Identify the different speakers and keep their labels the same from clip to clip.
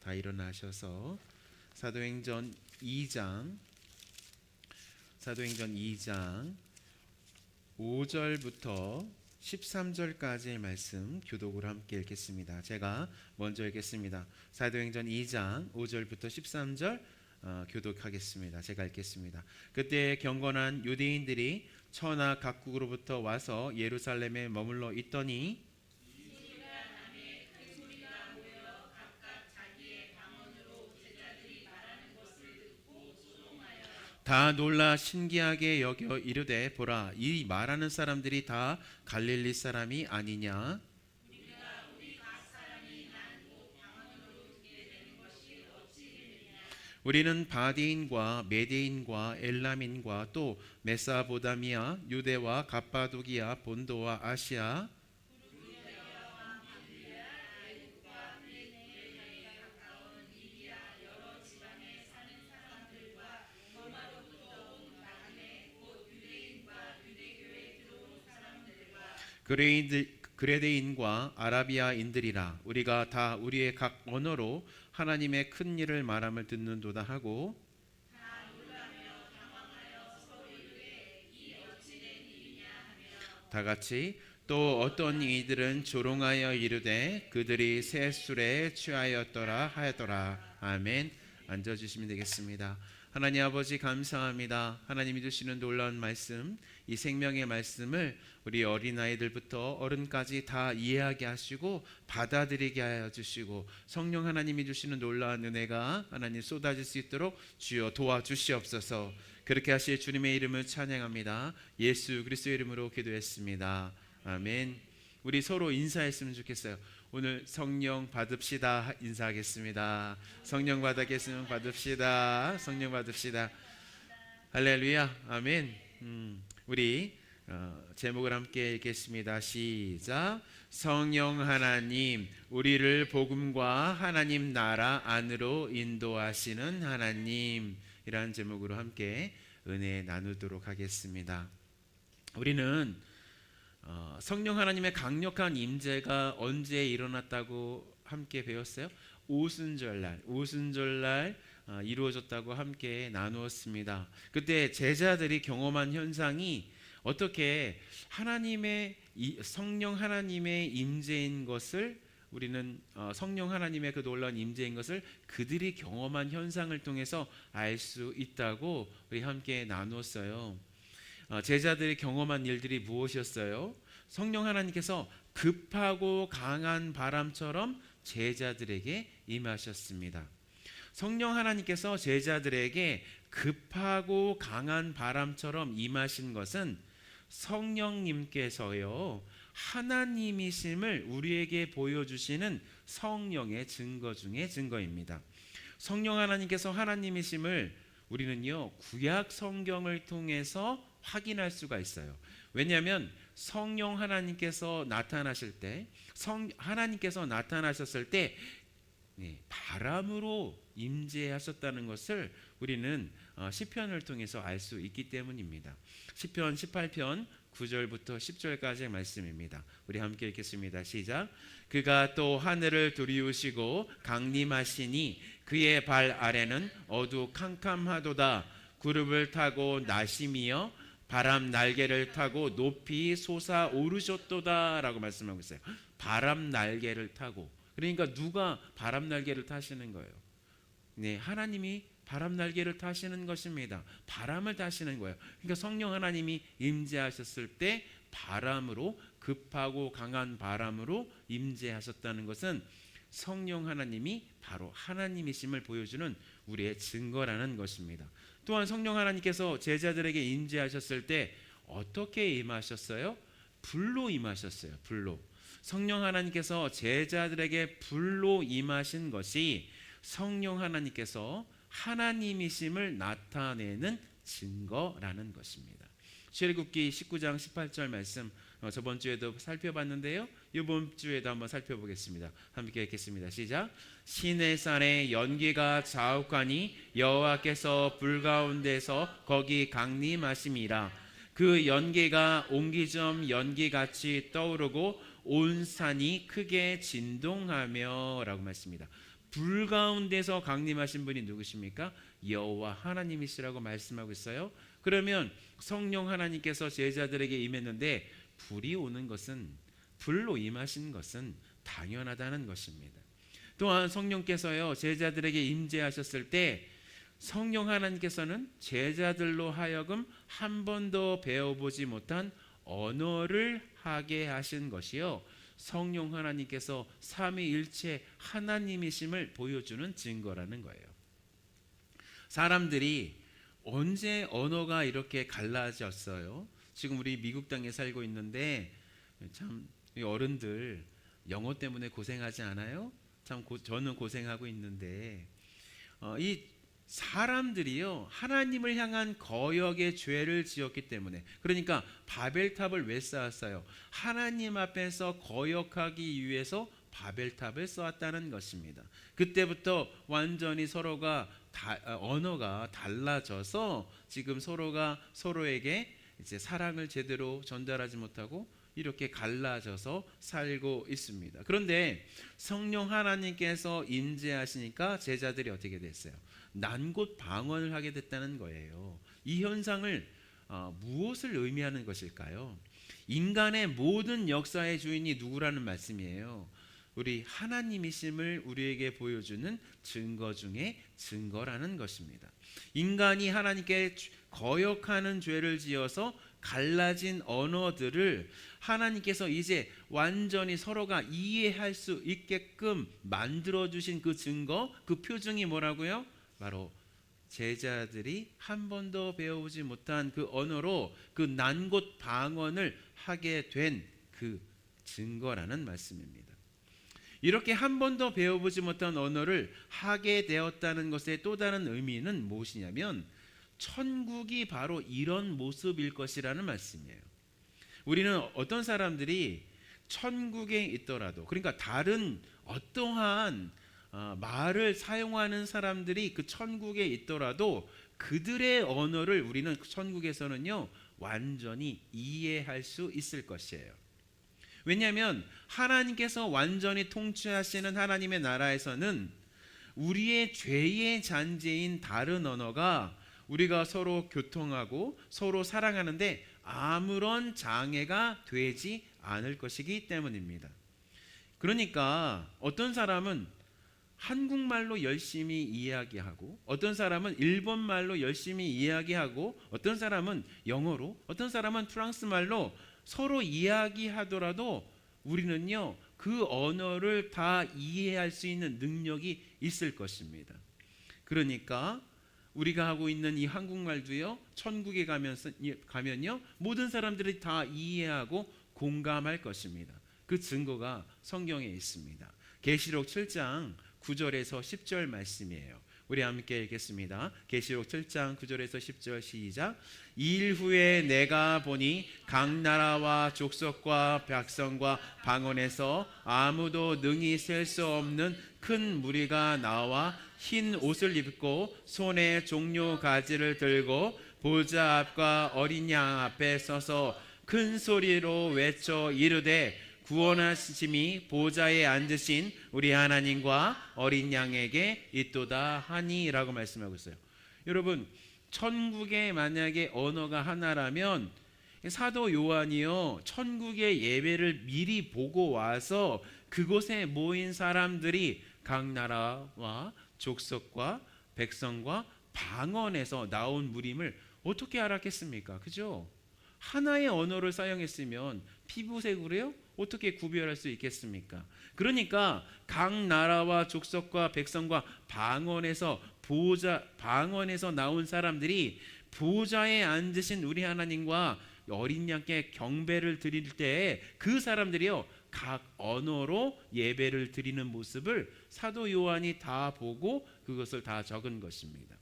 Speaker 1: 다 일어나셔서 사도행전 2장 5절부터 13절까지의 말씀 교독으로 함께 읽겠습니다. 제가 먼저 읽겠습니다. 사도행전 2장 5절부터 13절 교독하겠습니다. 제가 읽겠습니다. 그때 경건한 유대인들이 처나 각국으로부터 와서 예루살렘에 머물러 있더니 다 놀라 신기하게 여겨 이르되 보라, 이 말하는 사람들이 다 갈릴리 사람이 아니냐? 우리는 바디인과 메데인과 엘람인과 또 메사보다미아, 유대와 갑바도기아, 본도와 아시아, 그레데인과 아라비아인들이라. 우리가 다 우리의 각 언어로 하나님의 큰 일을 말함을 듣는도다 하고 다같이 또 어떤 이들은 조롱하여 이르되 그들이 새 술에 취하였더라 하였더라. 아멘. 앉아주시면 되겠습니다. 하나님 아버지 감사합니다. 하나님이 주시는 놀라운 말씀, 이 생명의 말씀을 우리 어린아이들부터 어른까지 다 이해하게 하시고 받아들이게 하여 주시고 성령 하나님이 주시는 놀라운 은혜가 하나님 쏟아질 수 있도록 주여 도와주시옵소서. 그렇게 하실 주님의 이름을 찬양합니다. 예수 그리스도의 이름으로 기도했습니다. 아멘. 우리 서로 인사했으면 좋겠어요. 오늘 성령 받읍시다 인사하겠습니다. 성령 받았겠으면 받읍시다. 성령 받읍시다. 할렐루야. 아멘. 우리 제목을 함께 읽겠습니다. 시작. 성령 하나님, 우리를 복음과 하나님 나라 안으로 인도하시는 하나님, 이라는 제목으로 함께 은혜 나누도록 하겠습니다. 우리는 성령 하나님의 강력한 임재가 언제 일어났다고 함께 배웠어요? 오순절날 이루어졌다고 함께 나누었습니다. 그때 제자들이 경험한 현상이 어떻게 성령 하나님의 임재인 것을 우리는 성령 하나님의 그 놀라운 임재인 것을 그들이 경험한 현상을 통해서 알 수 있다고 우리 함께 나누었어요. 제자들이 경험한 일들이 무엇이었어요? 성령 하나님께서 급하고 강한 바람처럼 제자들에게 임하셨습니다. 성령 하나님께서 제자들에게 급하고 강한 바람처럼 임하신 것은 성령님께서요 하나님이심을 우리에게 보여주시는 성령의 증거 중에 증거입니다. 성령 하나님께서 하나님이심을 우리는요 구약 성경을 통해서 확인할 수가 있어요. 왜냐하면 성령 하나님께서 나타나실 때, 하나님께서 나타나셨을 때 바람으로 임재하셨다는 것을 우리는 시편을 통해서 알 수 있기 때문입니다. 시편 18편 9절부터 10절까지의 말씀입니다. 우리 함께 읽겠습니다. 시작. 그가 또 하늘을 두리우시고 강림하시니 그의 발 아래는 어두캄캄하도다. 구름을 타고 나심이여 바람 날개를 타고 높이 솟아오르셨도다 라고 말씀하고 있어요. 바람 날개를 타고, 그러니까 누가 바람 날개를 타시는 거예요? 네, 하나님이 바람 날개를 타시는 것입니다. 바람을 타시는 거예요. 그러니까 성령 하나님이 임재하셨을 때 바람으로, 급하고 강한 바람으로 임재하셨다는 것은 성령 하나님이 바로 하나님이심을 보여주는 우리의 증거라는 것입니다. 또한 성령 하나님께서 제자들에게 임재하셨을 때 어떻게 임하셨어요? 불로 임하셨어요. 불로. 성령 하나님께서 제자들에게 불로 임하신 것이 성령 하나님께서 하나님이심을 나타내는 증거라는 것입니다. 출애굽기 19장 18절 말씀 저번 주에도 살펴봤는데요. 이번 주에도 한번 살펴보겠습니다. 함께 읽겠습니다. 시작. 시내산에 연기가 자욱하니 여호와께서 불 가운데서 거기 강림하심이라. 그 연기가 옹기점 연기같이 떠오르고 온 산이 크게 진동하며 라고 말씀입니다. 불 가운데서 강림하신 분이 누구십니까? 여호와 하나님이시라고 말씀하고 있어요. 그러면 성령 하나님께서 제자들에게 임했는데 불이 오는 것은, 불로 임하신 것은 당연하다는 것입니다. 또한 성령께서요 제자들에게 임재하셨을 때 성령 하나님께서는 제자들로 하여금 한 번도 배워보지 못한 언어를 하게 하신 것이요 성령 하나님께서 삼위일체 하나님이심을 보여주는 증거라는 거예요. 사람들이 언제 언어가 이렇게 갈라졌어요? 지금 우리 미국 땅에 살고 있는데 참 어른들 영어 때문에 고생하지 않아요? 참 저는 고생하고 있는데 이 사람들이요 하나님을 향한 거역의 죄를 지었기 때문에, 그러니까 바벨탑을 왜 쌓았어요? 하나님 앞에서 거역하기 위해서 바벨탑을 쌓았다는 것입니다. 그때부터 완전히 서로가 언어가 달라져서 지금 서로가 서로에게 이제 사랑을 제대로 전달하지 못하고 이렇게 갈라져서 살고 있습니다. 그런데 성령 하나님께서 임재하시니까 제자들이 어떻게 됐어요? 난곳 방언을 하게 됐다는 거예요. 이 현상을 무엇을 의미하는 것일까요? 인간의 모든 역사의 주인이 누구라는 말씀이에요? 우리 하나님이심을 우리에게 보여주는 증거 중에 증거라는 것입니다. 인간이 하나님께 거역하는 죄를 지어서 갈라진 언어들을 하나님께서 이제 완전히 서로가 이해할 수 있게끔 만들어주신 그 증거, 그 표징이 뭐라고요? 바로 제자들이 한 번도 배워보지 못한 그 언어로 그 난곳 방언을 하게 된 그 증거라는 말씀입니다. 이렇게 한 번도 배워보지 못한 언어를 하게 되었다는 것의 또 다른 의미는 무엇이냐면 천국이 바로 이런 모습일 것이라는 말씀이에요. 우리는 어떤 사람들이 천국에 있더라도, 그러니까 다른 어떠한 말을 사용하는 사람들이 그 천국에 있더라도 그들의 언어를 우리는 천국에서는요 완전히 이해할 수 있을 것이에요. 왜냐하면 하나님께서 완전히 통치하시는 하나님의 나라에서는 우리의 죄의 잔재인 다른 언어가 우리가 서로 교통하고 서로 사랑하는데 아무런 장애가 되지 않을 것이기 때문입니다. 그러니까 어떤 사람은 한국말로 열심히 이야기하고, 어떤 사람은 일본말로 열심히 이야기하고, 어떤 사람은 영어로, 어떤 사람은 프랑스말로 서로 이야기하더라도 우리는요 그 언어를 다 이해할 수 있는 능력이 있을 것입니다. 그러니까 우리가 하고 있는 이 한국말도요 천국에 가면요 모든 사람들이 다 이해하고 공감할 것입니다. 그 증거가 성경에 있습니다. 계시록 7장 9절에서 10절 말씀이에요. 우리 함께 읽겠습니다. 계시록 7장 9절에서 10절 시작. 이일 후에 내가 보니 각 나라와 족속과 백성과 방언에서 아무도 능히 셀 수 없는 큰 무리가 나와 흰 옷을 입고 손에 종려 가지를 들고 보좌 앞과 어린 양 앞에 서서 큰 소리로 외쳐 이르되 구원하심이 보좌에 앉으신 우리 하나님과 어린 양에게 있도다 하니라고 말씀하고 있어요. 여러분, 천국에 만약에 언어가 하나라면 사도 요한이요 천국의 예배를 미리 보고 와서 그곳에 모인 사람들이 각 나라와 족속과 백성과 방언에서 나온 무림을 어떻게 알았겠습니까? 그죠? 하나의 언어를 사용했으면 피부색으로요 어떻게 구별할 수 있겠습니까? 그러니까 각 나라와 족속과 백성과 방언에서 나온 사람들이 보좌에 앉으신 우리 하나님과 어린 양께 경배를 드릴 때 그 사람들이요 각 언어로 예배를 드리는 모습을 사도 요한이 다 보고 그것을 다 적은 것입니다.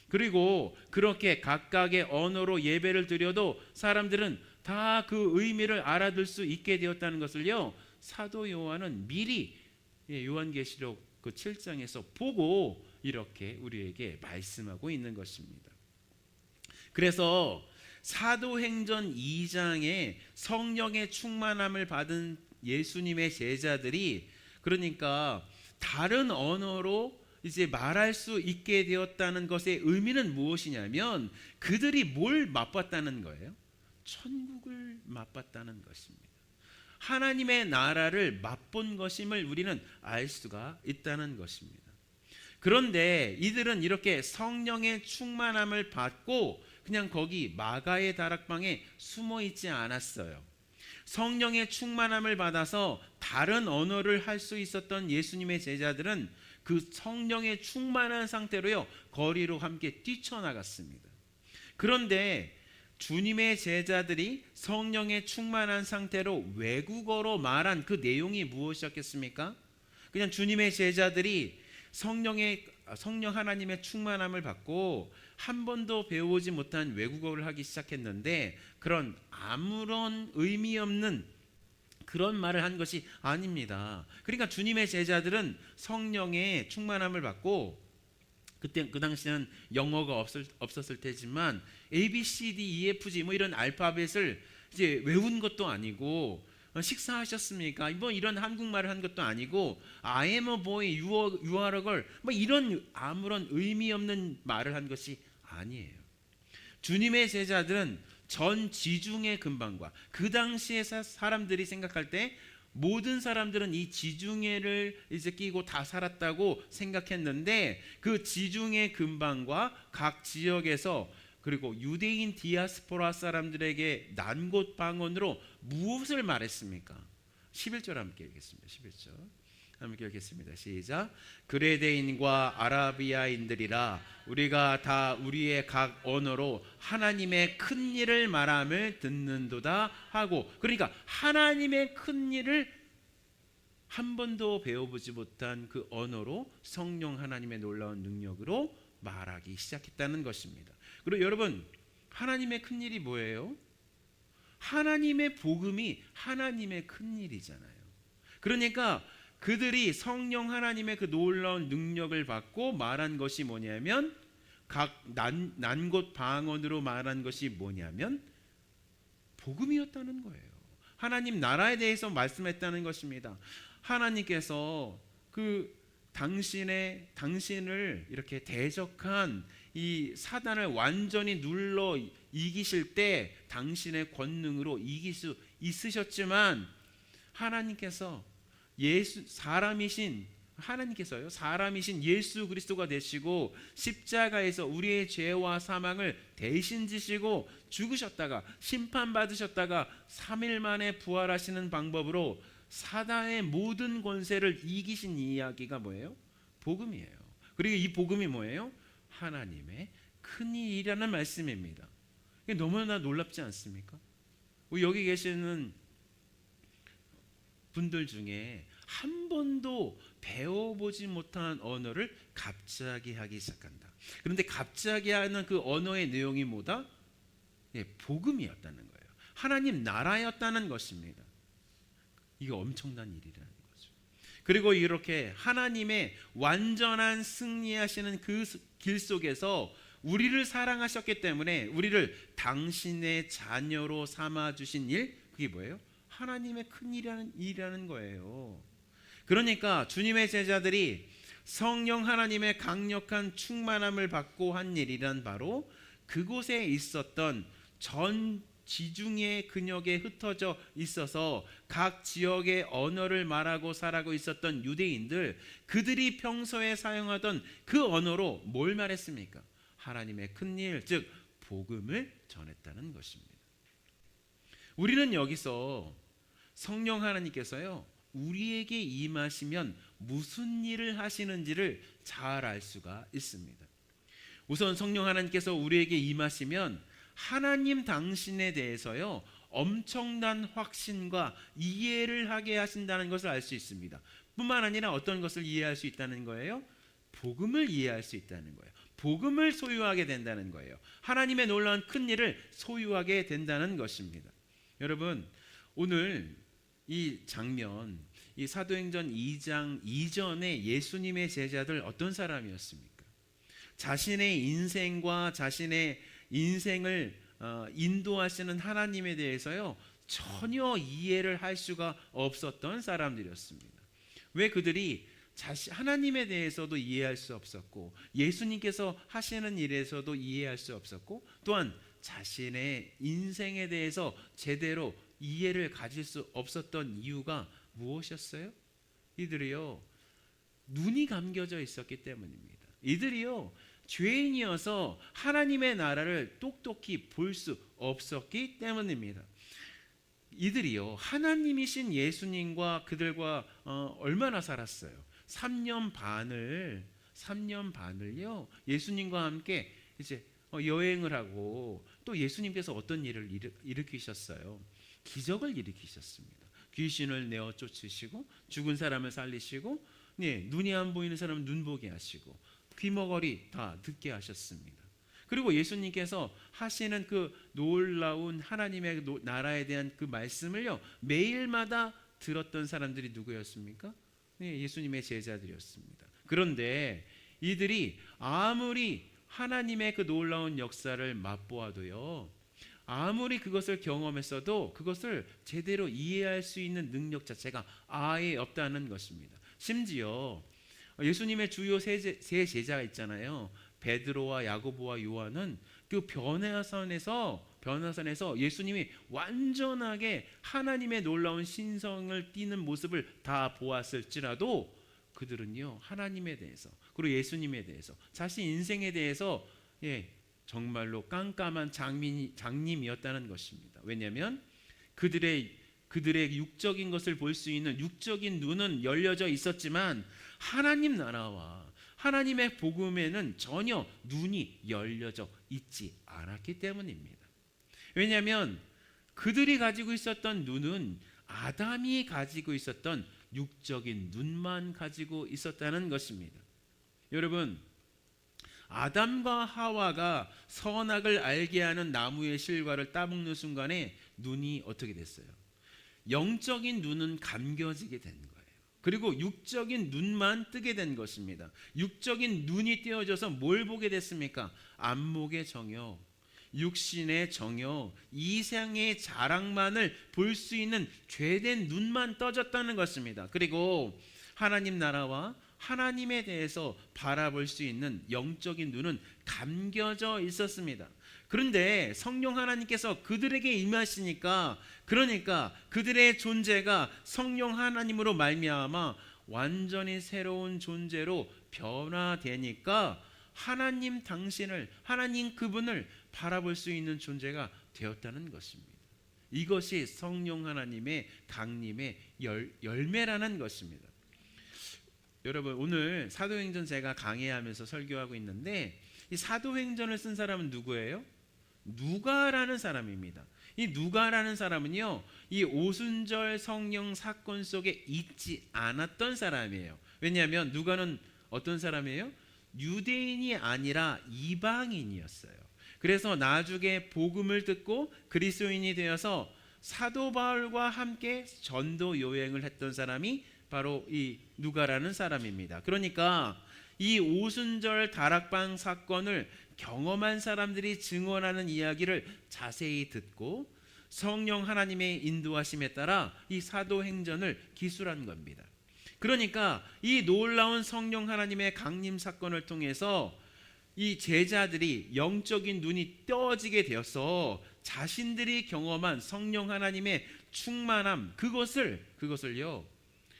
Speaker 1: 그리고 그렇게 각각의 언어로 예배를 드려도 사람들은 다 그 의미를 알아들 수 있게 되었다는 것을요 사도 요한은 미리 요한계시록 그 7장에서 보고 이렇게 우리에게 말씀하고 있는 것입니다. 그래서 사도행전 2장에 성령의 충만함을 받은 예수님의 제자들이, 그러니까 다른 언어로 이제 말할 수 있게 되었다는 것의 의미는 무엇이냐면 그들이 뭘 맛봤다는 거예요? 천국을 맛봤다는 것입니다. 하나님의 나라를 맛본 것임을 우리는 알 수가 있다는 것입니다. 그런데 이들은 이렇게 성령의 충만함을 받고 그냥 거기 마가의 다락방에 숨어 있지 않았어요. 성령의 충만함을 받아서 다른 언어를 할 수 있었던 예수님의 제자들은 그 성령의 충만한 상태로요 거리로 함께 뛰쳐나갔습니다. 그런데 주님의 제자들이 성령의 충만한 상태로 외국어로 말한 그 내용이 무엇이었겠습니까? 그냥 주님의 제자들이 성령 하나님의 충만함을 받고 한 번도 배워오지 못한 외국어를 하기 시작했는데 그런 아무런 의미 없는 그런 말을 한 것이 아닙니다. 그러니까 주님의 제자들은 성령의 충만함을 받고 그때 그 당시에는 영어가 없었을 테지만 A, B, C, D, E, F, G 뭐 이런 알파벳을 이제 외운 것도 아니고 식사하셨습니까? 뭐 이런 한국말을 한 것도 아니고 I am a boy, you are a girl 뭐 이런 아무런 의미 없는 말을 한 것이 아니에요. 주님의 제자들은 전 지중해 근방과 그 당시의 사람들이 생각할 때 모든 사람들은 이 지중해를 이제 끼고 다 살았다고 생각했는데 그 지중해 근방과 각 지역에서 그리고 유대인 디아스포라 사람들에게 난곳 방언으로 무엇을 말했습니까? 11절 함께 읽겠습니다. 11절 함께 읽겠습니다. 시작. 그레데인과 아라비아인들이라 우리가 다 우리의 각 언어로 하나님의 큰 일을 말함을 듣는도다 하고, 그러니까 하나님의 큰 일을 한 번도 배워보지 못한 그 언어로 성령 하나님의 놀라운 능력으로 말하기 시작했다는 것입니다. 그리고 여러분, 하나님의 큰 일이 뭐예요? 하나님의 복음이 하나님의 큰 일이잖아요. 그러니까 그들이 성령 하나님의 그 놀라운 능력을 받고 말한 것이 뭐냐면 각 난곳 방언으로 말한 것이 뭐냐면 복음이었다는 거예요. 하나님 나라에 대해서 말씀했다는 것입니다. 하나님께서 그 당신을 이렇게 대적한 이 사단을 완전히 눌러 이기실 때 당신의 권능으로 이길 수 있으셨지만 하나님께서 사람이신 예수 그리스도가 되시고 십자가에서 우리의 죄와 사망을 대신 지시고 죽으셨다가 심판받으셨다가 3일 만에 부활하시는 방법으로 사단의 모든 권세를 이기신 이야기가 뭐예요? 복음이에요. 그리고 이 복음이 뭐예요? 하나님의 큰 일이라는 말씀입니다. 이게 너무나 놀랍지 않습니까? 여기 계시는 분들 중에 한 번도 배워보지 못한 언어를 갑자기 하기 시작한다. 그런데 갑자기 하는 그 언어의 내용이 뭐다? 복음이었다는 거예요. 하나님 나라였다는 것입니다. 이게 엄청난 일이라는 거죠. 그리고 이렇게 하나님의 완전한 승리하시는 그 길 속에서 우리를 사랑하셨기 때문에 우리를 당신의 자녀로 삼아주신 일, 그게 뭐예요? 하나님의 큰 일이라는 거예요. 그러니까 주님의 제자들이 성령 하나님의 강력한 충만함을 받고 한 일이란 바로 그곳에 있었던 전 지중해 근역에 흩어져 있어서 각 지역의 언어를 말하고 살아가고 있었던 유대인들, 그들이 평소에 사용하던 그 언어로 뭘 말했습니까? 하나님의 큰 일, 즉 복음을 전했다는 것입니다. 우리는 여기서 성령 하나님께서요 우리에게 임하시면 무슨 일을 하시는지를 잘 알 수가 있습니다. 우선 성령 하나님께서 우리에게 임하시면 하나님 당신에 대해서요 엄청난 확신과 이해를 하게 하신다는 것을 알 수 있습니다. 뿐만 아니라 어떤 것을 이해할 수 있다는 거예요? 복음을 이해할 수 있다는 거예요. 복음을 소유하게 된다는 거예요. 하나님의 놀라운 큰 일을 소유하게 된다는 것입니다. 여러분, 오늘 이 장면, 이 사도행전 2장 이전에 예수님의 제자들 어떤 사람이었습니까? 자신의 인생과 자신의 인생을 인도하시는 하나님에 대해서요 전혀 이해를 할 수가 없었던 사람들이었습니다. 왜 그들이 하나님에 대해서도 이해할 수 없었고, 예수님께서 하시는 일에서도 이해할 수 없었고, 또한 자신의 인생에 대해서 제대로 이해를 가질 수 없었던 이유가 무엇이었어요? 이들이요, 눈이 감겨져 있었기 때문입니다. 이들이요, 죄인이어서 하나님의 나라를 똑똑히 볼 수 없었기 때문입니다. 이들이요, 하나님이신 예수님과 그들과 얼마나 살았어요? 3년 반을요 예수님과 함께 이제 여행을 하고, 또 예수님께서 어떤 일을 일으키셨어요? 기적을 일으키셨습니다. 귀신을 내어 쫓으시고, 죽은 사람을 살리시고, 눈이 안 보이는 사람은 눈 보게 하시고, 귀머거리 다 듣게 하셨습니다. 그리고 예수님께서 하시는 그 놀라운 하나님의 나라에 대한 그 말씀을요, 매일마다 들었던 사람들이 누구였습니까? 예수님의 제자들이었습니다. 그런데 이들이 아무리 하나님의 그 놀라운 역사를 맛보아도요, 아무리 그것을 경험했어도 그것을 제대로 이해할 수 있는 능력 자체가 아예 없다는 것입니다. 심지어 예수님의 주요 세 제자가 있잖아요. 베드로와 야고보와 요한은 그 변화산에서 예수님이 완전하게 하나님의 놀라운 신성을 띠는 모습을 다 보았을지라도 그들은요, 하나님에 대해서, 그리고 예수님에 대해서, 자신 인생에 대해서 정말로 깜깜한 장님이었다는 것입니다. 왜냐하면 그들의 육적인 것을 볼 수 있는 육적인 눈은 열려져 있었지만, 하나님 나라와 하나님의 복음에는 전혀 눈이 열려져 있지 않았기 때문입니다. 왜냐하면 그들이 가지고 있었던 눈은 아담이 가지고 있었던 육적인 눈만 가지고 있었다는 것입니다. 여러분, 아담과 하와가 선악을 알게 하는 나무의 실과를 따먹는 순간에 눈이 어떻게 됐어요? 영적인 눈은 감겨지게 된 거예요. 그리고 육적인 눈만 뜨게 된 것입니다. 육적인 눈이 띄어져서 뭘 보게 됐습니까? 안목의 정욕, 육신의 정욕, 이생의 자랑만을 볼 수 있는 죄된 눈만 떠졌다는 것입니다. 그리고 하나님 나라와 하나님에 대해서 바라볼 수 있는 영적인 눈은 감겨져 있었습니다. 그런데 성령 하나님께서 그들에게 임하시니까, 그러니까 그들의 존재가 성령 하나님으로 말미암아 완전히 새로운 존재로 변화되니까 하나님 당신을, 하나님 그분을 바라볼 수 있는 존재가 되었다는 것입니다. 이것이 성령 하나님의 강림의 열매라는 것입니다. 여러분, 오늘 사도행전 제가 강의하면서 설교하고 있는데, 이 사도행전을 쓴 사람은 누구예요? 누가라는 사람입니다. 이 누가라는 사람은요, 이 오순절 성령 사건 속에 있지 않았던 사람이에요. 왜냐하면 누가는 어떤 사람이에요? 유대인이 아니라 이방인이었어요. 그래서 나중에 복음을 듣고 그리스도인이 되어서 사도 바울과 함께 전도 여행을 했던 사람이 바로 이 누가라는 사람입니다. 그러니까 이 오순절 다락방 사건을 경험한 사람들이 증언하는 이야기를 자세히 듣고 성령 하나님의 인도하심에 따라 이 사도행전을 기술한 겁니다. 그러니까 이 놀라운 성령 하나님의 강림 사건을 통해서 이 제자들이 영적인 눈이 떠지게 되어서 자신들이 경험한 성령 하나님의 충만함, 그것을요,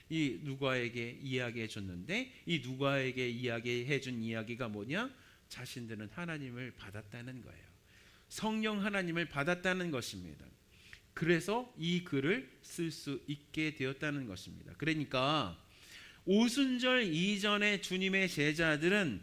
Speaker 1: 이 누가에게 이야기해 줬는데, 이 누가에게 이야기해 준 이야기가 뭐냐? 자신들은 하나님을 받았다는 거예요. 성령 하나님을 받았다는 것입니다. 그래서 이 글을 쓸 수 있게 되었다는 것입니다. 그러니까 오순절 이전에 주님의 제자들은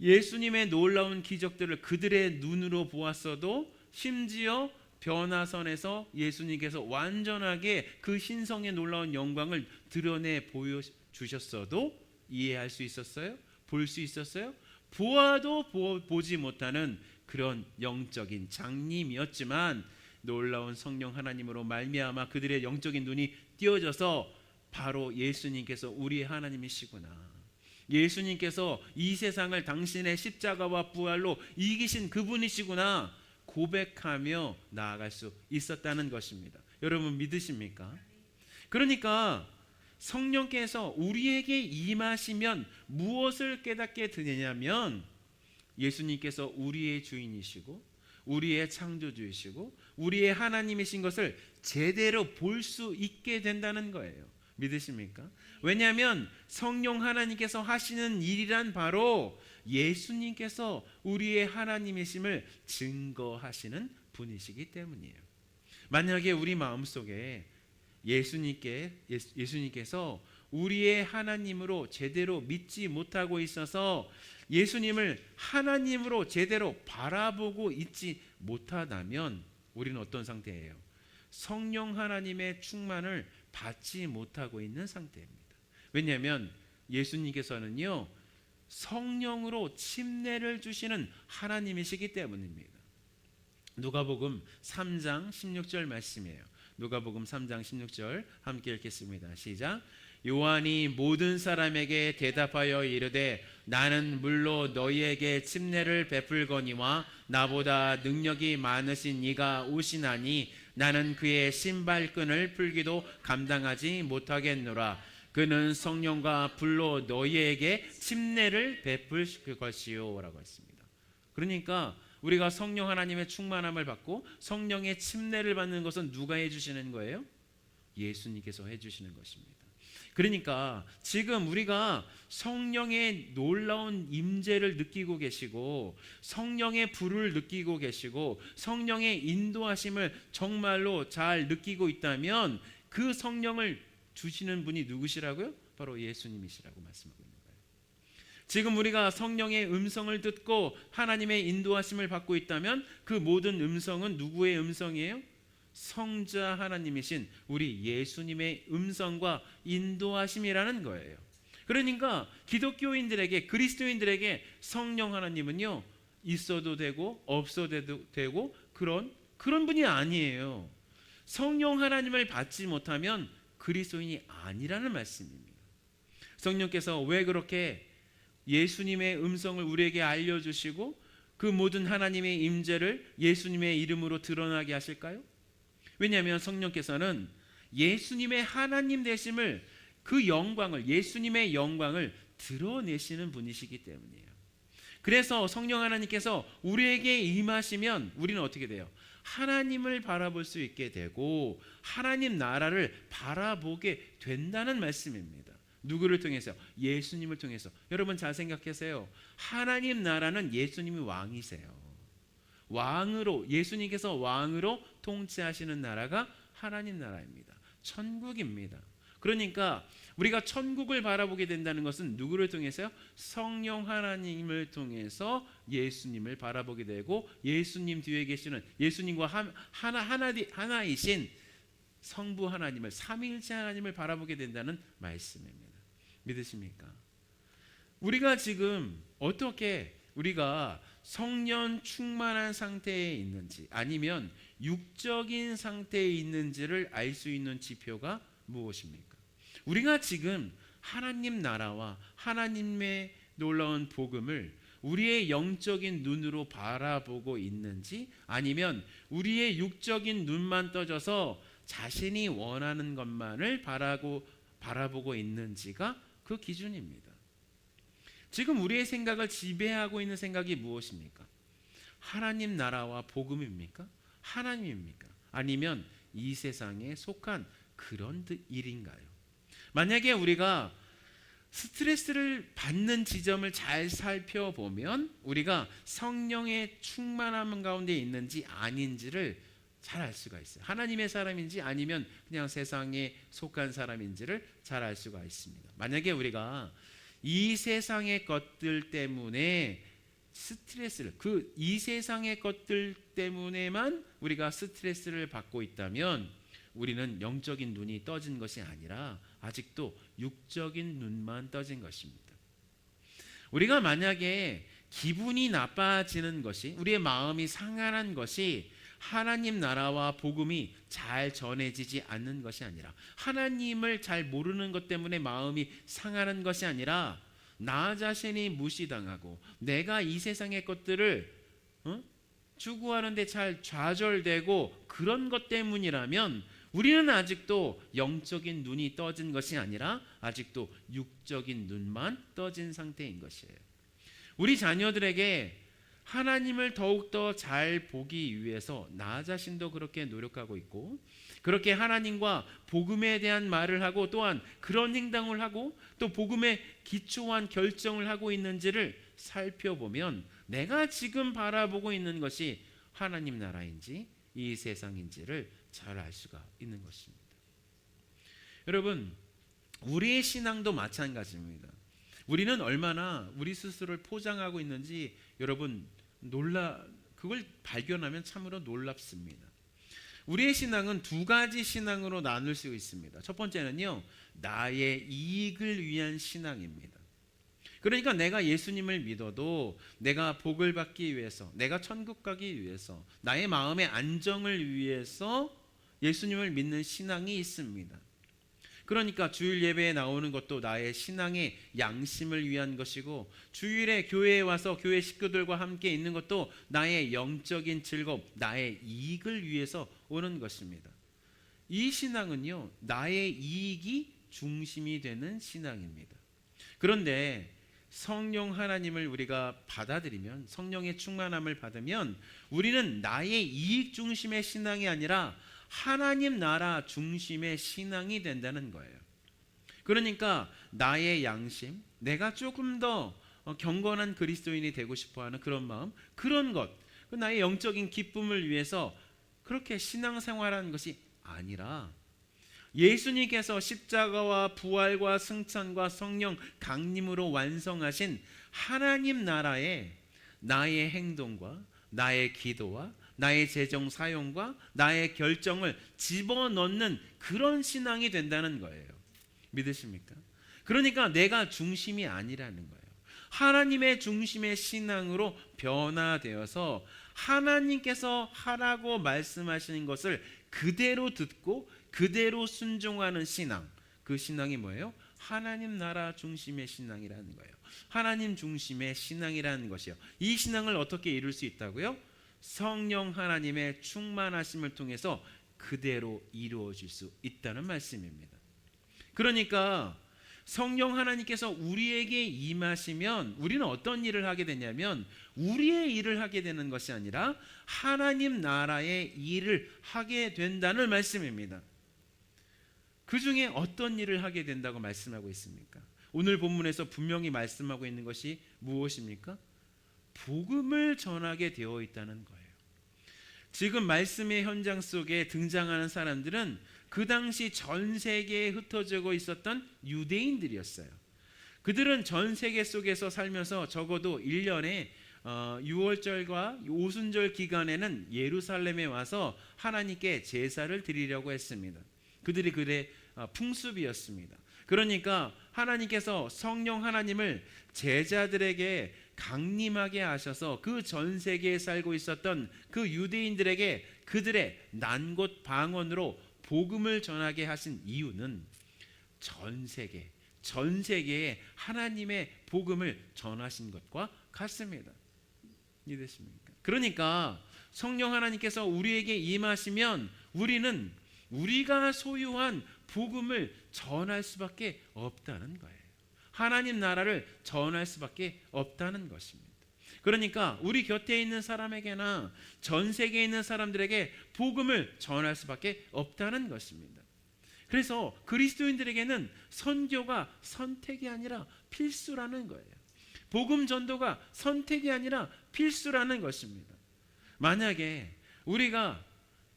Speaker 1: 예수님의 놀라운 기적들을 그들의 눈으로 보았어도, 심지어 변화선에서 예수님께서 완전하게 그 신성의 놀라운 영광을 드러내 보여주셨어도 이해할 수 있었어요? 볼 수 있었어요? 보아도 보지 못하는 그런 영적인 장님이었지만, 놀라운 성령 하나님으로 말미암아 그들의 영적인 눈이 띄어져서 바로 예수님께서 우리 하나님이시구나, 예수님께서 이 세상을 당신의 십자가와 부활로 이기신 그분이시구나 고백하며 나아갈 수 있었다는 것입니다. 여러분 믿으십니까? 그러니까 성령께서 우리에게 임하시면 무엇을 깨닫게 되냐면 예수님께서 우리의 주인이시고 우리의 창조주이시고 우리의 하나님이신 것을 제대로 볼 수 있게 된다는 거예요. 믿으십니까? 왜냐하면 성령 하나님께서 하시는 일이란 바로 예수님께서 우리의 하나님이심을 증거하시는 분이시기 때문이에요. 만약에 우리 마음속에 예수님께서 우리의 하나님으로 제대로 믿지 못하고 있어서 예수님을 하나님으로 제대로 바라보고 있지 못하다면 우리는 어떤 상태예요? 성령 하나님의 충만을 받지 못하고 있는 상태입니다. 왜냐하면 예수님께서는요 성령으로 침례를 주시는 하나님이시기 때문입니다. 누가복음 3장 16절 말씀이에요. 누가복음 3장 16절 함께 읽겠습니다. 시작. 요한이 모든 사람에게 대답하여 이르되 나는 물로 너희에게 침례를 베풀거니와 나보다 능력이 많으신 이가 오시나니 나는 그의 신발끈을 풀기도 감당하지 못하겠노라. 그는 성령과 불로 너희에게 침례를 베풀 것이요 라고 했습니다. 그러니까 우리가 성령 하나님의 충만함을 받고 성령의 침례를 받는 것은 누가 해주시는 거예요? 예수님께서 해주시는 것입니다. 그러니까 지금 우리가 성령의 놀라운 임재를 느끼고 계시고 성령의 불을 느끼고 계시고 성령의 인도하심을 정말로 잘 느끼고 있다면 그 성령을 주시는 분이 누구시라고요? 바로 예수님이시라고 말씀하고 있는 거예요. 지금 우리가 성령의 음성을 듣고 하나님의 인도하심을 받고 있다면 그 모든 음성은 누구의 음성이에요? 성자 하나님이신 우리 예수님의 음성과 인도하심이라는 거예요. 그러니까 기독교인들에게 그리스도인들에게 성령 하나님은요 있어도 되고 없어도 되고 그런 분이 아니에요. 성령 하나님을 받지 못하면 그리스도인이 아니라는 말씀입니다. 성령께서 왜 그렇게 예수님의 음성을 우리에게 알려주시고 그 모든 하나님의 임재를 예수님의 이름으로 드러나게 하실까요? 왜냐하면 성령께서는 예수님의 하나님 되심을 그 영광을 예수님의 영광을 드러내시는 분이시기 때문이에요. 그래서 성령 하나님께서 우리에게 임하시면 우리는 어떻게 돼요? 하나님을 바라볼 수 있게 되고 하나님 나라를 바라보게 된다는 말씀입니다. 누구를 통해서? 예수님을 통해서. 여러분 잘 생각하세요. 하나님 나라는 예수님이 왕이세요. 왕으로 예수님께서 왕으로 통치하시는 나라가 하나님 나라입니다. 천국입니다. 그러니까 우리가 천국을 바라보게 된다는 것은 누구를 통해서요? 성령 하나님을 통해서 예수님을 바라보게 되고 예수님 뒤에 계시는 예수님과 하나이신 성부 하나님을 삼위일체 하나님을 바라보게 된다는 말씀입니다. 믿으십니까? 우리가 지금 어떻게 우리가 성령 충만한 상태에 있는지 아니면 육적인 상태에 있는지를 알 수 있는 지표가 무엇입니까? 우리가 지금 하나님 나라와 하나님의 놀라운 복음을 우리의 영적인 눈으로 바라보고 있는지 아니면 우리의 육적인 눈만 떠져서 자신이 원하는 것만을 바라보고 있는지가 그 기준입니다. 지금 우리의 생각을 지배하고 있는 생각이 무엇입니까? 하나님 나라와 복음입니까? 하나님입니까? 아니면 이 세상에 속한 그런 일인가요? 만약에 우리가 스트레스를 받는 지점을 잘 살펴보면 우리가 성령의 충만함 가운데 있는지 아닌지를 잘 알 수가 있어요. 하나님의 사람인지 아니면 그냥 세상에 속한 사람인지를 잘 알 수가 있습니다. 만약에 우리가 이 세상의 것들 때문에 스트레스를 이 세상의 것들 때문에만 우리가 스트레스를 받고 있다면 우리는 영적인 눈이 떠진 것이 아니라 아직도 육적인 눈만 떠진 것입니다. 우리가 만약에 기분이 나빠지는 것이 우리의 마음이 상한 것이 하나님 나라와 복음이 잘 전해지지 않는 것이 아니라 하나님을 잘 모르는 것 때문에 마음이 상하는 것이 아니라 나 자신이 무시당하고 내가 이 세상의 것들을 추구하는데 잘 좌절되고 그런 것 때문이라면 우리는 아직도 영적인 눈이 떠진 것이 아니라 아직도 육적인 눈만 떠진 상태인 것이에요. 우리 자녀들에게 하나님을 더욱더 잘 보기 위해서 나 자신도 그렇게 노력하고 있고, 그렇게 하나님과 복음에 대한 말을 하고 또한 그런 행동을 하고 또 복음에 기초한 결정을 하고 있는지를 살펴보면 내가 지금 바라보고 있는 것이 하나님 나라인지 이 세상인지를 잘 알 수가 있는 것입니다. 여러분, 우리의 신앙도 마찬가지입니다. 우리는 얼마나 우리 스스로를 포장하고 있는지 여러분 그걸 발견하면 참으로 놀랍습니다. 우리의 신앙은 두 가지 신앙으로 나눌 수 있습니다. 첫 번째는요, 나의 이익을 위한 신앙입니다. 그러니까 내가 예수님을 믿어도 내가 복을 받기 위해서, 내가 천국 가기 위해서, 나의 마음의 안정을 위해서 예수님을 믿는 신앙이 있습니다. 그러니까 주일 예배에 나오는 것도 나의 신앙의 양심을 위한 것이고, 주일에 교회에 와서 교회 식구들과 함께 있는 것도 나의 영적인 즐거움, 나의 이익을 위해서 오는 것입니다. 이 신앙은요, 나의 이익이 중심이 되는 신앙입니다. 그런데 성령 하나님을 우리가 받아들이면, 성령의 충만함을 받으면 우리는 나의 이익 중심의 신앙이 아니라 하나님 나라 중심의 신앙이 된다는 거예요. 그러니까 나의 양심, 내가 조금 더 경건한 그리스도인이 되고 싶어하는 그런 마음, 그런 것, 나의 영적인 기쁨을 위해서 그렇게 신앙생활하는 것이 아니라 예수님께서 십자가와 부활과 승천과 성령 강림으로 완성하신 하나님 나라에 나의 행동과 나의 기도와 나의 재정 사용과 나의 결정을 집어넣는 그런 신앙이 된다는 거예요. 믿으십니까? 그러니까 내가 중심이 아니라는 거예요. 하나님의 중심의 신앙으로 변화되어서 하나님께서 하라고 말씀하시는 것을 그대로 듣고 그대로 순종하는 신앙. 그 신앙이 뭐예요? 하나님 나라 중심의 신앙이라는 거예요. 하나님 중심의 신앙이라는 것이요. 이 신앙을 어떻게 이룰 수 있다고요? 성령 하나님의 충만하심을 통해서 그대로 이루어질 수 있다는 말씀입니다. 그러니까 성령 하나님께서 우리에게 임하시면 우리는 어떤 일을 하게 되냐면 우리의 일을 하게 되는 것이 아니라 하나님 나라의 일을 하게 된다는 말씀입니다. 그 중에 어떤 일을 하게 된다고 말씀하고 있습니까? 오늘 본문에서 분명히 말씀하고 있는 것이 무엇입니까? 복음을 전하게 되어 있다는 거예요. 지금 말씀의 현장 속에 등장하는 사람들은 그 당시 전 세계에 흩어지고 있었던 유대인들이었어요. 그들은 전 세계 속에서 살면서 적어도 1년에 6월절과 오순절 기간에는 예루살렘에 와서 하나님께 제사를 드리려고 했습니다. 그들이 그의 풍습이었습니다. 그러니까 하나님께서 성령 하나님을 제자들에게 강림하게 하셔서 그 전 세계에 살고 있었던 그 유대인들에게 그들의 난 곳 방언으로 복음을 전하게 하신 이유는 전 세계에 하나님의 복음을 전하신 것과 같습니다. 이해되십니까? 그러니까 성령 하나님께서 우리에게 임하시면 우리는 우리가 소유한 복음을 전할 수밖에 없다는 거예요. 하나님 나라를 전할 수밖에 없다는 것입니다. 그러니까 우리 곁에 있는 사람에게나 전 세계에 있는 사람들에게 복음을 전할 수밖에 없다는 것입니다. 그래서 그리스도인들에게는 선교가 선택이 아니라 필수라는 거예요. 복음 전도가 선택이 아니라 필수라는 것입니다. 만약에 우리가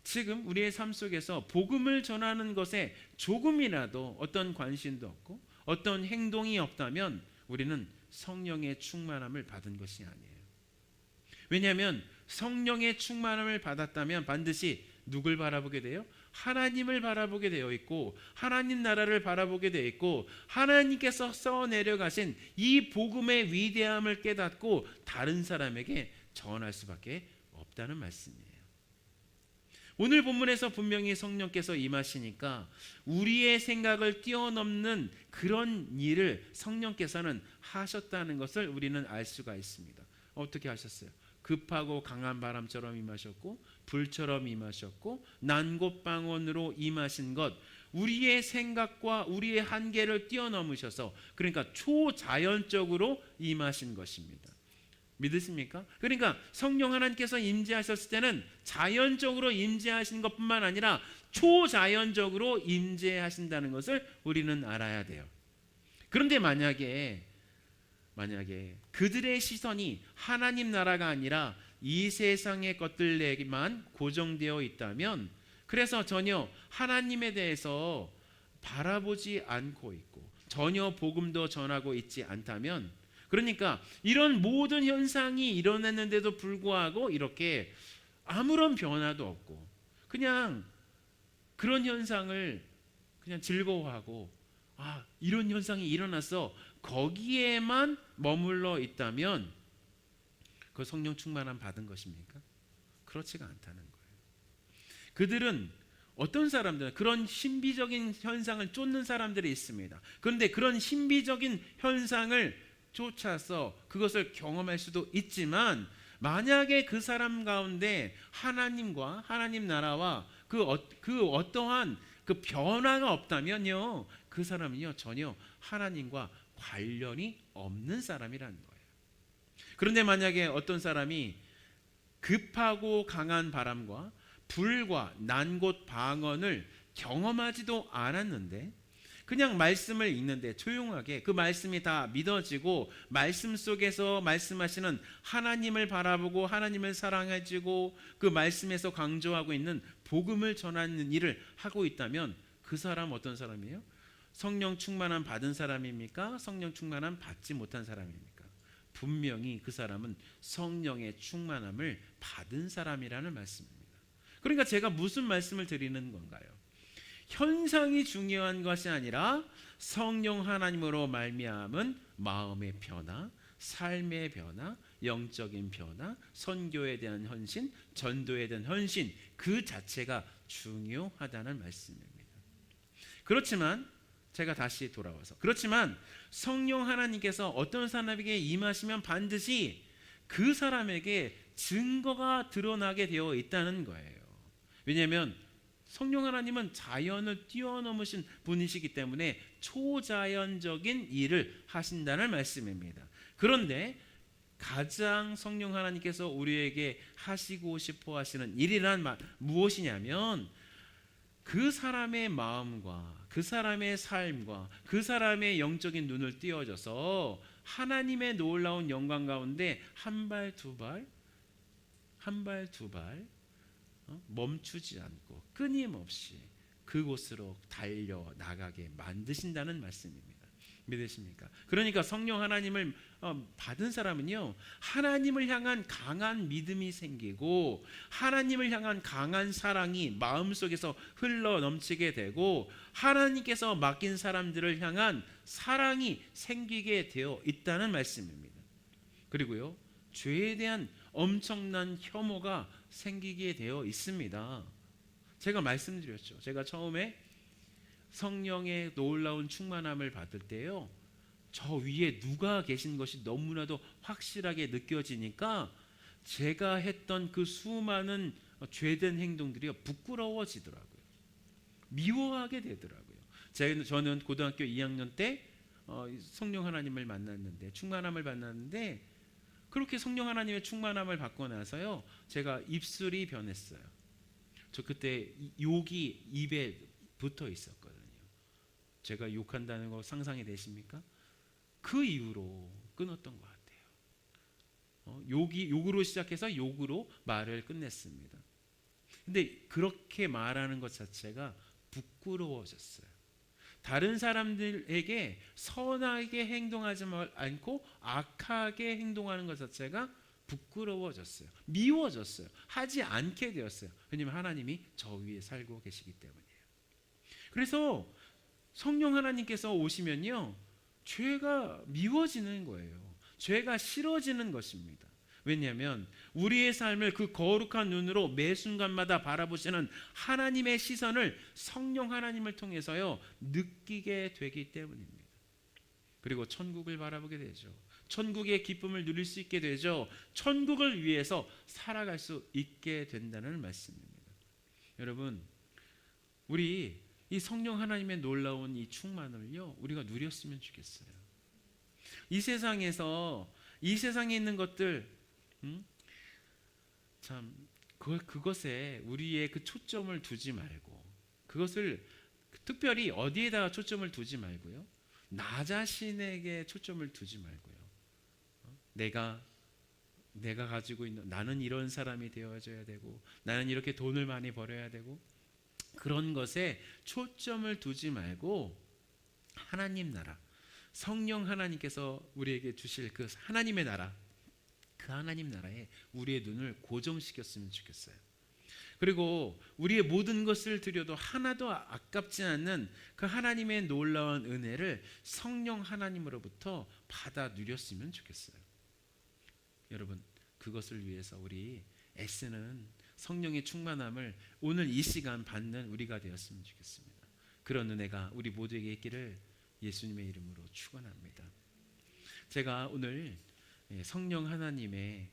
Speaker 1: 지금 우리의 삶 속에서 복음을 전하는 것에 조금이라도 어떤 관심도 없고 어떤 행동이 없다면 우리는 성령의 충만함을 받은 것이 아니에요. 왜냐하면 성령의 충만함을 받았다면 반드시 누굴 바라보게 돼요? 하나님을 바라보게 되어 있고 하나님 나라를 바라보게 되어 있고 하나님께서 써내려가신 이 복음의 위대함을 깨닫고 다른 사람에게 전할 수밖에 없다는 말씀이에요. 오늘 본문에서 분명히 성령께서 임하시니까 우리의 생각을 뛰어넘는 그런 일을 성령께서는 하셨다는 것을 우리는 알 수가 있습니다. 어떻게 하셨어요? 급하고 강한 바람처럼 임하셨고 불처럼 임하셨고 난곳방언으로 임하신 것, 우리의 생각과 우리의 한계를 뛰어넘으셔서, 그러니까 초자연적으로 임하신 것입니다. 믿으십니까? 그러니까 성령 하나님께서 임재하셨을 때는 자연적으로 임재하신 것뿐만 아니라 초자연적으로 임재하신다는 것을 우리는 알아야 돼요. 그런데 만약에 그들의 시선이 하나님 나라가 아니라 이 세상의 것들에게만 고정되어 있다면, 그래서 전혀 하나님에 대해서 바라보지 않고 있고 전혀 복음도 전하고 있지 않다면, 그러니까 이런 모든 현상이 일어났는데도 불구하고 이렇게 아무런 변화도 없고 그냥 그런 현상을 그냥 즐거워하고, 이런 현상이 일어났어, 거기에만 머물러 있다면 그 성령 충만함 받은 것입니까? 그렇지가 않다는 거예요. 그들은 어떤 사람들은 그런 신비적인 현상을 쫓는 사람들이 있습니다. 그런데 그런 신비적인 현상을 쫓아서 그것을 경험할 수도 있지만, 만약에 그 사람 가운데 하나님과 하나님 나라와 그 어떠한 그 변화가 없다면요, 그 사람은요 전혀 하나님과 관련이 없는 사람이라는 거예요. 그런데 만약에 어떤 사람이 급하고 강한 바람과 불과 난곳 방언을 경험하지도 않았는데 그냥 말씀을 읽는데 조용하게 그 말씀이 다 믿어지고 말씀 속에서 말씀하시는 하나님을 바라보고 하나님을 사랑해주고 그 말씀에서 강조하고 있는 복음을 전하는 일을 하고 있다면, 그 사람 어떤 사람이에요? 성령 충만함 받은 사람입니까? 성령 충만함 받지 못한 사람입니까? 분명히 그 사람은 성령의 충만함을 받은 사람이라는 말씀입니다. 그러니까 제가 무슨 말씀을 드리는 건가요? 현상이 중요한 것이 아니라 성령 하나님으로 말미암은 마음의 변화, 삶의 변화, 영적인 변화, 선교에 대한 헌신, 전도에 대한 헌신, 그 자체가 중요하다는 말씀입니다. 그렇지만 제가 다시 돌아와서, 그렇지만 성령 하나님께서 어떤 사람에게 임하시면 반드시 그 사람에게 증거가 드러나게 되어 있다는 거예요. 왜냐하면 성령 하나님은 자연을 뛰어넘으신 분이시기 때문에 초자연적인 일을 하신다는 말씀입니다. 그런데 가장 성령 하나님께서 우리에게 하시고 싶어 하시는 일이란 무엇이냐면, 그 사람의 마음과 그 사람의 삶과 그 사람의 영적인 눈을 띄워줘서 하나님의 놀라운 영광 가운데 한 발 두 발 멈추지 않고 끊임없이 그곳으로 달려나가게 만드신다는 말씀입니다. 믿으십니까? 그러니까 성령 하나님을 받은 사람은요, 하나님을 향한 강한 믿음이 생기고 하나님을 향한 강한 사랑이 마음속에서 흘러 넘치게 되고 하나님께서 맡긴 사람들을 향한 사랑이 생기게 되어 있다는 말씀입니다. 그리고요, 죄에 대한 엄청난 혐오가 생기게 되어 있습니다. 제가 말씀드렸죠. 제가 처음에 성령의 놀라운 충만함을 받을 때요, 저 위에 누가 계신 것이 너무나도 확실하게 느껴지니까 제가 했던 그 수많은 죄된 행동들이 부끄러워지더라고요. 미워하게 되더라고요. 저는 고등학교 2학년 때 성령 하나님을 만났는데, 충만함을 만났는데, 그렇게 성령 하나님의 충만함을 받고 나서요, 제가 입술이 변했어요. 저 그때 욕이 입에 붙어 있었거든요. 제가 욕한다는 거 상상이 되십니까? 그 이후로 끊었던 것 같아요. 욕으로 시작해서 욕으로 말을 끝냈습니다. 근데 그렇게 말하는 것 자체가 부끄러워졌어요. 다른 사람들에게 선하게 행동하지 않고 악하게 행동하는 것 자체가 부끄러워졌어요. 미워졌어요. 하지 않게 되었어요. 왜냐하면 하나님이 저 위에 살고 계시기 때문이에요. 그래서 성령 하나님께서 오시면요, 죄가 미워지는 거예요. 죄가 싫어지는 것입니다. 왜냐하면 우리의 삶을 그 거룩한 눈으로 매 순간마다 바라보시는 하나님의 시선을 성령 하나님을 통해서요 느끼게 되기 때문입니다. 그리고 천국을 바라보게 되죠. 천국의 기쁨을 누릴 수 있게 되죠. 천국을 위해서 살아갈 수 있게 된다는 말씀입니다. 여러분, 우리 이 성령 하나님의 놀라운 이 충만을요, 우리가 누렸으면 좋겠어요. 이 세상에서 이 세상에 있는 것들, 참 그것에 우리의 그 초점을 두지 말고, 그것을 특별히 어디에다가 초점을 두지 말고요, 나 자신에게 초점을 두지 말고요, 내가 가지고 있는, 나는 이런 사람이 되어져야 되고, 나는 이렇게 돈을 많이 벌어야 되고, 그런 것에 초점을 두지 말고 하나님 나라, 성령 하나님께서 우리에게 주실 그 하나님의 나라, 그 하나님 나라에 우리의 눈을 고정시켰으면 좋겠어요. 그리고 우리의 모든 것을 드려도 하나도 아깝지 않는 그 하나님의 놀라운 은혜를 성령 하나님으로부터 받아 누렸으면 좋겠어요. 여러분, 그것을 위해서 우리 애쓰는 성령의 충만함을 오늘 이 시간 받는 우리가 되었으면 좋겠습니다. 그런 은혜가 우리 모두에게 있기를 예수님의 이름으로 축원합니다. 제가 오늘 성령 하나님의,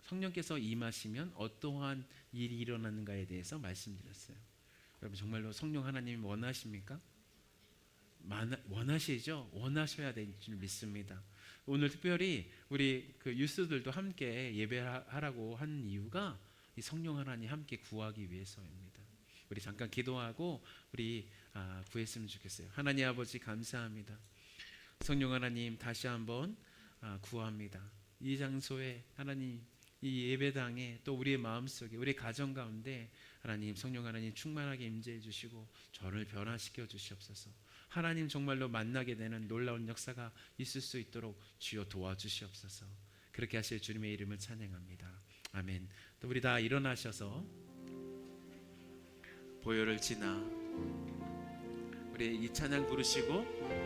Speaker 1: 성령께서 임하시면 어떠한 일이 일어나는가에 대해서 말씀드렸어요. 여러분, 정말로 성령 하나님이 원하십니까? 원하시죠? 원하셔야 될 줄 믿습니다. 오늘 특별히 우리 그 유스들도 함께 예배하라고 한 이유가 이 성령 하나님 함께 구하기 위해서입니다. 우리 잠깐 기도하고 우리 구했으면 좋겠어요. 하나님 아버지, 감사합니다. 성령 하나님, 다시 한번 구합니다. 이 장소에 하나님, 이 예배당에, 또 우리의 마음속에, 우리 가정 가운데 하나님, 성령 하나님 충만하게 임재해 주시고 저를 변화시켜 주시옵소서. 하나님, 정말로 만나게 되는 놀라운 역사가 있을 수 있도록 주여 도와주시옵소서. 그렇게 하실 주님의 이름을 찬양합니다. 아멘. 또 우리 다 일어나셔서 보혈을 지나 우리 이 찬양 부르시고